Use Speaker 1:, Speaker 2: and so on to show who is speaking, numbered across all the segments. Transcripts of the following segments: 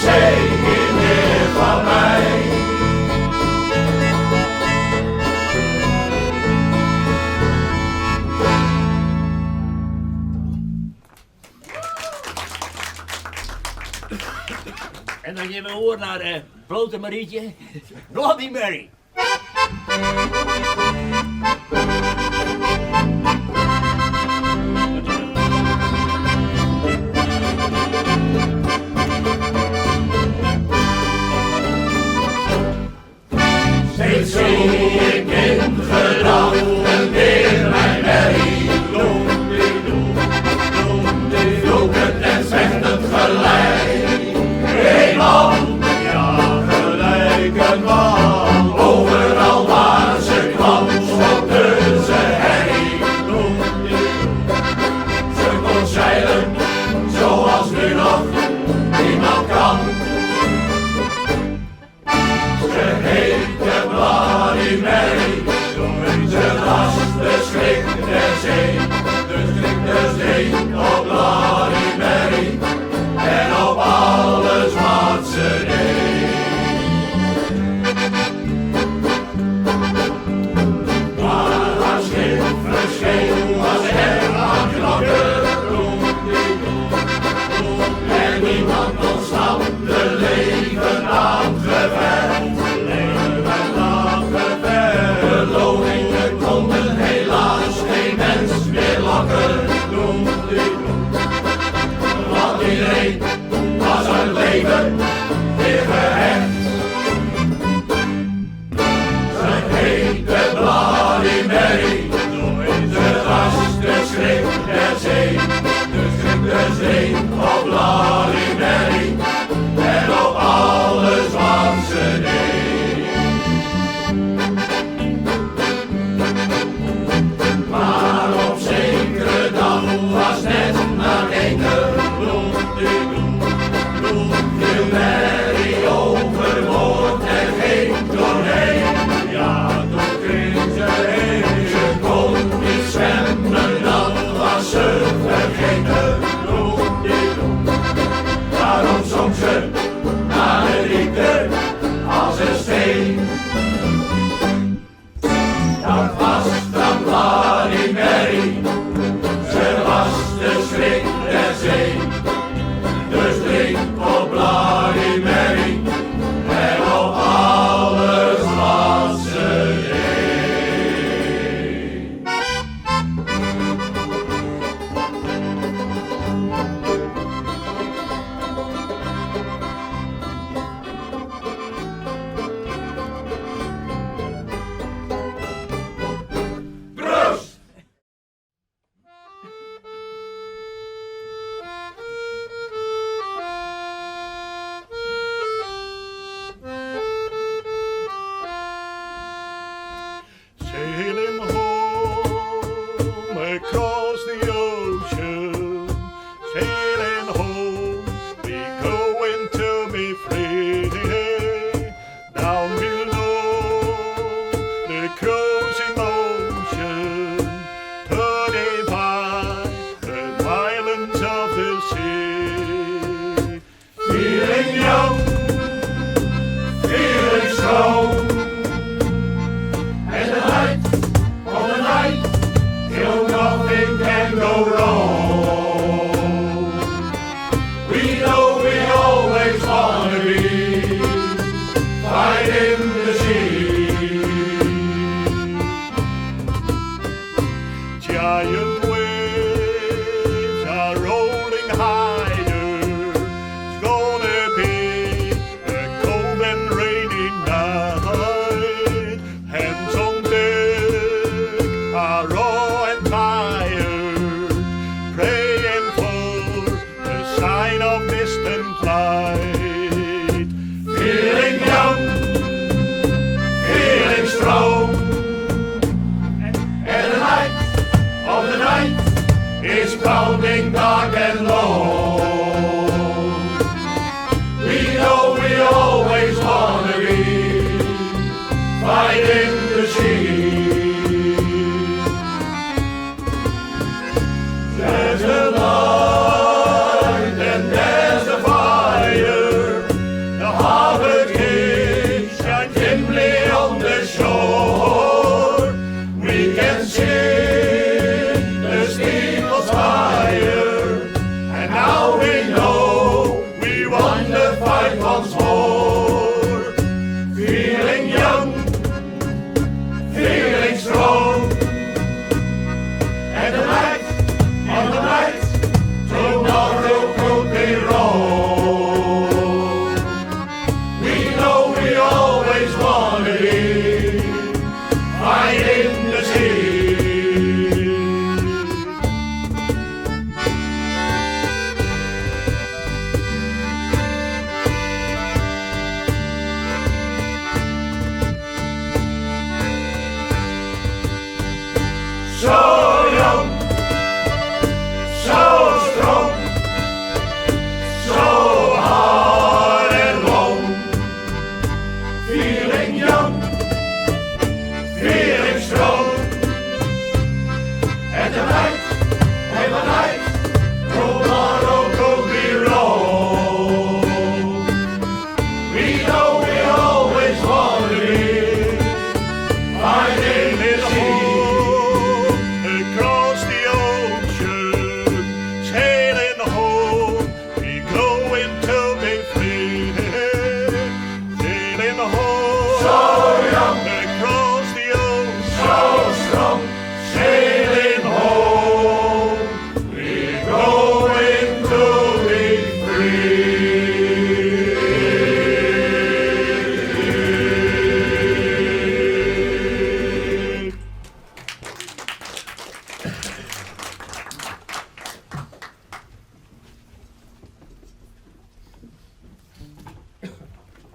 Speaker 1: zeker meer van mij.
Speaker 2: En dan je me hoort naar Blote Marietje, Bloody Mary.
Speaker 1: Steeds zie ik in gedachten weer mijn Mary. Vloekend en vechtend gelijk. Een man, ja gelijk een man. Overal waar ze kwam, schopte ze herrie. Ze kon zeilen, zoals nu nog niemand kan. Ze heette Bloody Mary, ze was de schrik der zee. De zee op Bloody Mary en op alles wat ze deed. Maar haar schip verscheen was er aan knokken. En niemand ontsnapte leven aangewerkt. Beloningen konden helaas geen mens meer lokken. Want iedereen was zijn leven weer gehecht. Ze heette Bloody Mary, ze was de schrik der zee. De schrik der zee op Bloody Mary en op alles wat ze deed. Maar op zekere dag was net na enkele viel Mary overboord en ging doorheen. Ja, toen ging ze heen. Ze kon niet zwemmen, dat was ze vergeten. Daarom zong ze naar de diepte als een steen. Dat was dan Bloody Mary, ze was de schrik der zee. Dus drink op Bloody Mary en op alles wat ze deed. Proost!
Speaker 3: Sailing home across the ocean, sailing home, we going to be free. Down below the cruising motion, turning by the violence of the sea.
Speaker 1: Feeling young, feeling strong. And the night, on the night, till nothing can go wrong. We know we always wanna be fighting the sea.
Speaker 3: Giant waves are rolling higher. It's gonna be a cold and rainy night. Hands on deck are raw and tired, praying for a sign of distant light.
Speaker 1: Feeling young, feeling strong. And the night of the night is pounding dark and long. We know we always wanna be fighting the sea. There's the light and there's the fire.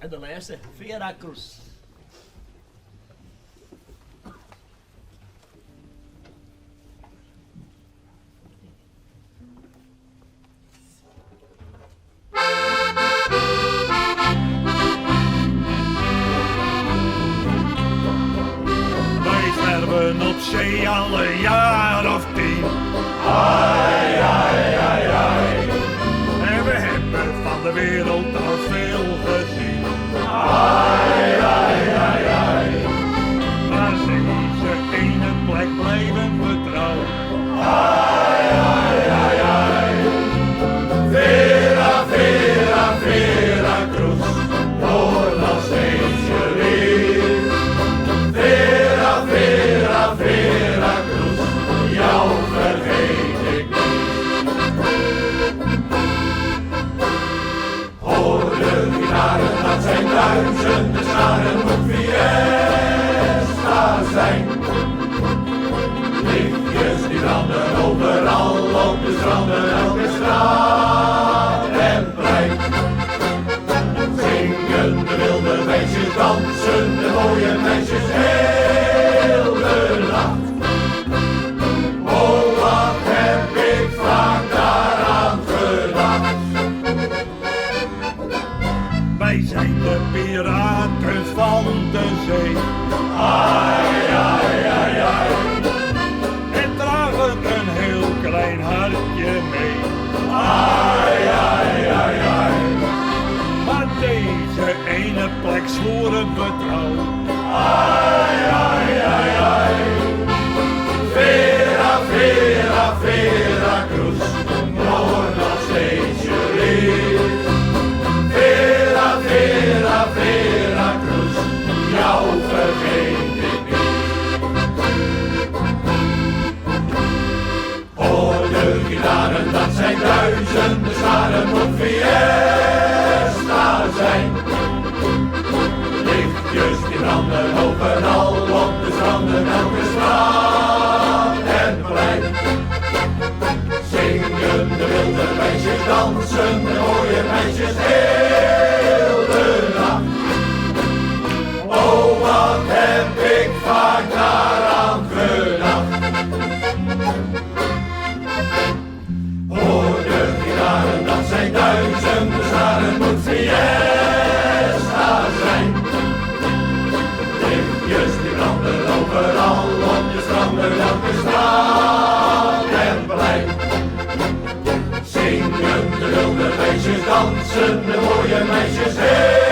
Speaker 2: En de laatste, Veracruz.
Speaker 3: Wij sterven op zee al een jaar of 10. En we hebben van de wereld al veel gezien. Maar deze ene plek blijven we trouw.
Speaker 1: Vera, Vera, Veracruz, wordt nog steeds geliefd. Vera, Vera, Veracruz, jou vergeet ik niet. Hoor de gitaren, dat zijn duizenden scharen, moet fiesta zijn. Lichtjes die branden overal op de stranden, elke straat en plein. Zingen de wilde meisjes, dansen de mooie meisjes heel de nacht. Oh, wat heb ik vaak daaraan gedacht.
Speaker 3: Wij zijn de piraten van de zee. En dragen een heel klein hartje mee. Maar deze ene plek zwoeren we trouw.
Speaker 1: Vera, Vera, Veracruz, wordt nog steeds geliefd. Vera, Vera, Veracruz, jou vergeet ik niet. Hoor de gitaren, dat zijn duizenden scharen, moet fiesta zijn. Lichtjes die branden overal op de stranden, elke straat en plein. Zingen de wilde meisjes, dansen de mooie meisjes heel de nacht. Oh, wat heb ik vaak daaraan gedacht. Hoor de gitaren, dat zijn duizenden scharen, moet fiesta zijn. Lichtjes die branden overal op de stranden, elke straat en plein. Zingen de wilde meisjes, dansen de mooie meisjes heel